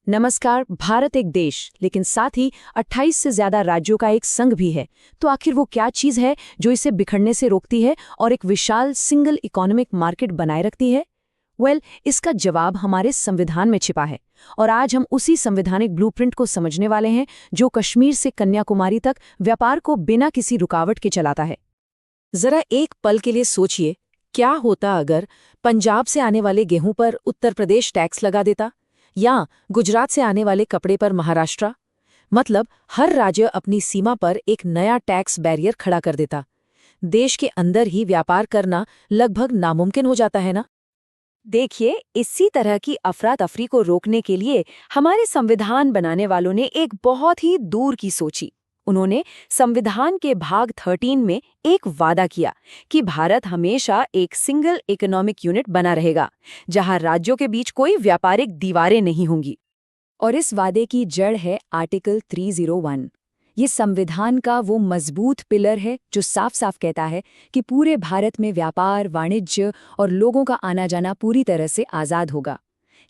नमस्कार। भारत एक देश, लेकिन साथ ही 28 से ज्यादा राज्यों का एक संघ भी है। तो आखिर वो क्या चीज है जो इसे बिखरने से रोकती है और एक विशाल सिंगल इकोनॉमिक मार्केट बनाए रखती है? इसका जवाब हमारे संविधान में छिपा है। और आज हम उसी संवैधानिक ब्लूप्रिंट को समझने वाले हैं जो कश्मीर से कन्याकुमारी तक व्यापार को बिना किसी रुकावट के चलाता है। जरा एक पल के लिए सोचिए, क्या होता अगर पंजाब से आने वाले गेहूं पर उत्तर प्रदेश टैक्स लगा देता, या गुजरात से आने वाले कपड़े पर महाराष्ट्र? मतलब हर राज्य अपनी सीमा पर एक नया टैक्स बैरियर खड़ा कर देता। देश के अंदर ही व्यापार करना लगभग नामुमकिन हो जाता है ना? देखिए, इसी तरह की अफरा तफरी को रोकने के लिए हमारे संविधान बनाने वालों ने एक बहुत ही दूर की सोची। उन्होंने संविधान के भाग 13 में एक वादा किया कि भारत हमेशा एक सिंगल इकोनॉमिक यूनिट बना रहेगा, जहां राज्यों के बीच कोई व्यापारिक दीवारें नहीं होंगी। और इस वादे की जड़ है आर्टिकल 301। ये संविधान का वो मजबूत पिलर है जो साफ साफ कहता है कि पूरे भारत में व्यापार, वाणिज्य और लोगों का आना जाना पूरी तरह से आज़ाद होगा।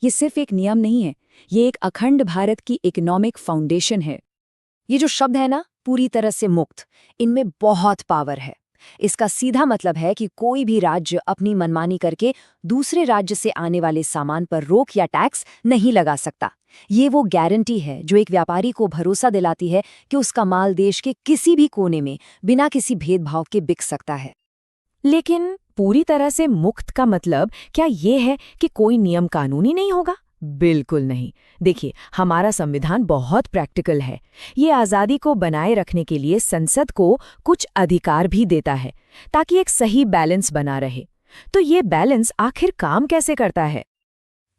ये सिर्फ एक नियम नहीं है, ये एक अखंड भारत की इकोनॉमिक फाउंडेशन है। ये जो शब्द है ना, पूरी तरह से मुक्त, इनमें बहुत पावर है। इसका सीधा मतलब है कि कोई भी राज्य अपनी मनमानी करके दूसरे राज्य से आने वाले सामान पर रोक या टैक्स नहीं लगा सकता। ये वो गारंटी है जो एक व्यापारी को भरोसा दिलाती है कि उसका माल देश के किसी भी कोने में बिना किसी भेदभाव के बिक सकता है। लेकिन पूरी तरह से मुक्त का मतलब क्या ये है कि कोई नियम कानूनी नहीं होगा? बिल्कुल नहीं। देखिए, हमारा संविधान बहुत प्रैक्टिकल है। ये आज़ादी को बनाए रखने के लिए संसद को कुछ अधिकार भी देता है, ताकि एक सही बैलेंस बना रहे। तो ये बैलेंस आखिर काम कैसे करता है?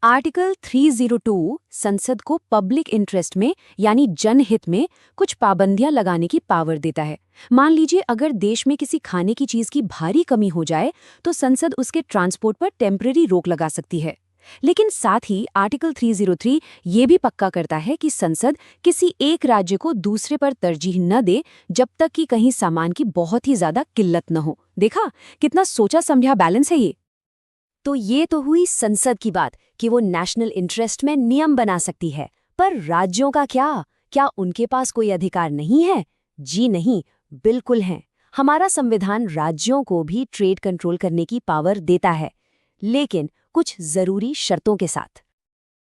आर्टिकल 302 संसद को पब्लिक इंटरेस्ट में यानी जनहित में कुछ पाबंदियां लगाने की पावर देता है। मान लीजिए, अगर देश में किसी खाने की चीज की भारी कमी हो जाए तो संसद उसके ट्रांसपोर्ट पर टेम्परेरी रोक लगा सकती है। लेकिन साथ ही आर्टिकल 303 ये भी पक्का करता है कि संसद किसी एक राज्य को दूसरे पर तरजीह न दे जब तक कि कहीं सामान की बहुत ही ज्यादा किल्लत न हो। देखा, कितना सोचा समझा बैलेंस है ये। तो ये तो हुई संसद की बात कि वो नेशनल इंटरेस्ट में नियम बना सकती है। पर राज्यों का क्या उनके पास कोई अधिकार नहीं है? जी नहीं, बिल्कुल है। हमारा संविधान राज्यों को भी ट्रेड कंट्रोल करने की पावर देता है, लेकिन कुछ जरूरी शर्तों के साथ।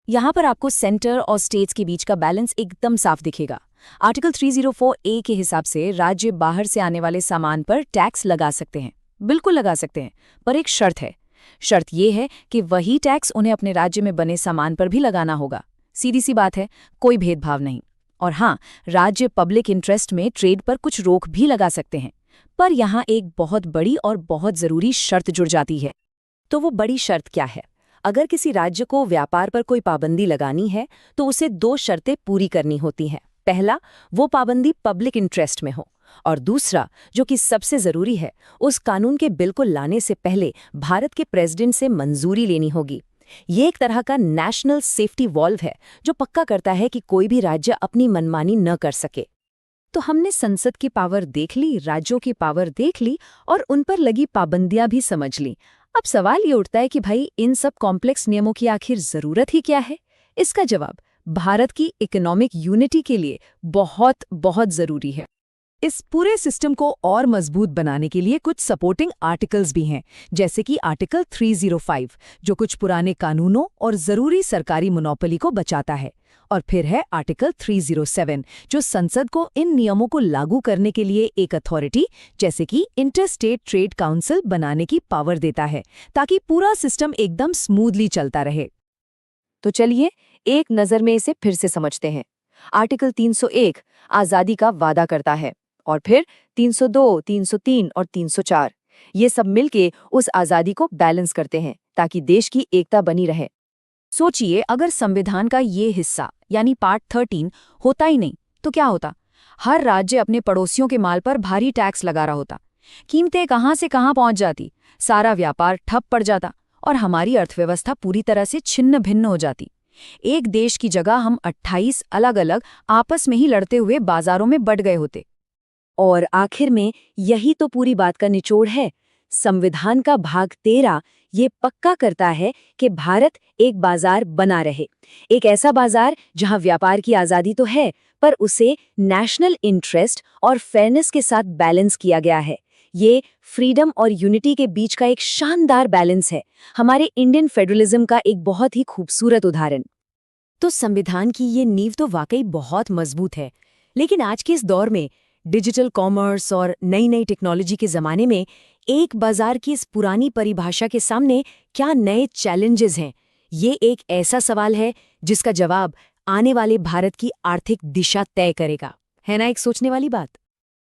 यहाँ पर आपको सेंटर और स्टेट्स के बीच का बैलेंस एकदम साफ दिखेगा। आर्टिकल 304A के हिसाब से राज्य बाहर से आने वाले सामान पर टैक्स लगा सकते हैं, बिल्कुल लगा सकते हैं, पर एक शर्त है। शर्त यह है कि वही टैक्स उन्हें अपने राज्य में बने सामान पर भी लगाना होगा। सीधी सी बात है, कोई भेदभाव नहीं। और हाँ, राज्य पब्लिक इंटरेस्ट में ट्रेड पर कुछ रोक भी लगा सकते हैं, पर यहाँ एक बहुत बड़ी और बहुत जरूरी शर्त जुड़ जाती है। तो वो बड़ी शर्त क्या है? अगर किसी राज्य को व्यापार पर कोई पाबंदी लगानी है तो उसे 2 शर्तें पूरी करनी होती हैं। पहला, वो पाबंदी पब्लिक इंटरेस्ट में हो, और दूसरा, जो कि सबसे जरूरी है, उस कानून के बिल को लाने से पहले भारत के प्रेसिडेंट से मंजूरी लेनी होगी। ये एक तरह का नेशनल सेफ्टी वॉल्व है जो पक्का करता है कि कोई भी राज्य अपनी मनमानी न कर सके। तो हमने संसद की पावर देख ली, राज्यों की पावर देख ली और उन पर लगी पाबंदियां भी समझ ली। अब सवाल ये उठता है कि भाई, इन सब कॉम्प्लेक्स नियमों की आखिर जरूरत ही क्या है? इसका जवाब भारत की इकोनॉमिक यूनिटी के लिए बहुत बहुत जरूरी है। इस पूरे सिस्टम को और मजबूत बनाने के लिए कुछ सपोर्टिंग आर्टिकल्स भी हैं, जैसे कि आर्टिकल 305 जो कुछ पुराने कानूनों और जरूरी सरकारी मोनोपोली को बचाता है, और फिर है आर्टिकल 307 जो संसद को इन नियमों को लागू करने के लिए एक अथॉरिटी जैसे कि इंटरस्टेट ट्रेड काउंसिल बनाने की पावर देता है, ताकि पूरा सिस्टम एकदम स्मूथली चलता रहे। तो चलिए एक नज़र में इसे फिर से समझते हैं। आर्टिकल 301 आज़ादी का वादा करता है, और फिर 302, 303 और 304 ये सब मिलके उस आज़ादी को बैलेंस करते हैं ताकि देश की एकता बनी रहे। सोचिए, अगर संविधान का ये हिस्सा यानी पार्ट 13 होता ही नहीं तो क्या होता? हर राज्य अपने पड़ोसियों के माल पर भारी टैक्स लगा रहा होता, कीमतें कहाँ से कहाँ पहुंच जाती, सारा व्यापार ठप पड़ जाता और हमारी अर्थव्यवस्था पूरी तरह से छिन्न भिन्न हो जाती। एक देश की जगह हम 28 अलग अलग आपस में ही लड़ते हुए बाजारों में बंट गए होते। और आखिर में यही तो पूरी बात का निचोड़ है। संविधान का भाग 13 ये पक्का करता है कि भारत एक बाजार बना रहे, एक ऐसा बाजार जहां व्यापार की आज़ादी तो है, पर उसे नेशनल इंटरेस्ट और फेयरनेस के साथ बैलेंस किया गया है। ये फ्रीडम और यूनिटी के बीच का एक शानदार बैलेंस है, हमारे इंडियन फेडरलिज्म का एक बहुत ही खूबसूरत उदाहरण। तो संविधान की ये नींव तो वाकई बहुत मजबूत है, लेकिन आज के इस दौर में डिजिटल कॉमर्स और नई नई टेक्नोलॉजी के ज़माने में एक बाजार की इस पुरानी परिभाषा के सामने क्या नए चैलेंजेस हैं? ये एक ऐसा सवाल है जिसका जवाब आने वाले भारत की आर्थिक दिशा तय करेगा। है ना एक सोचने वाली बात?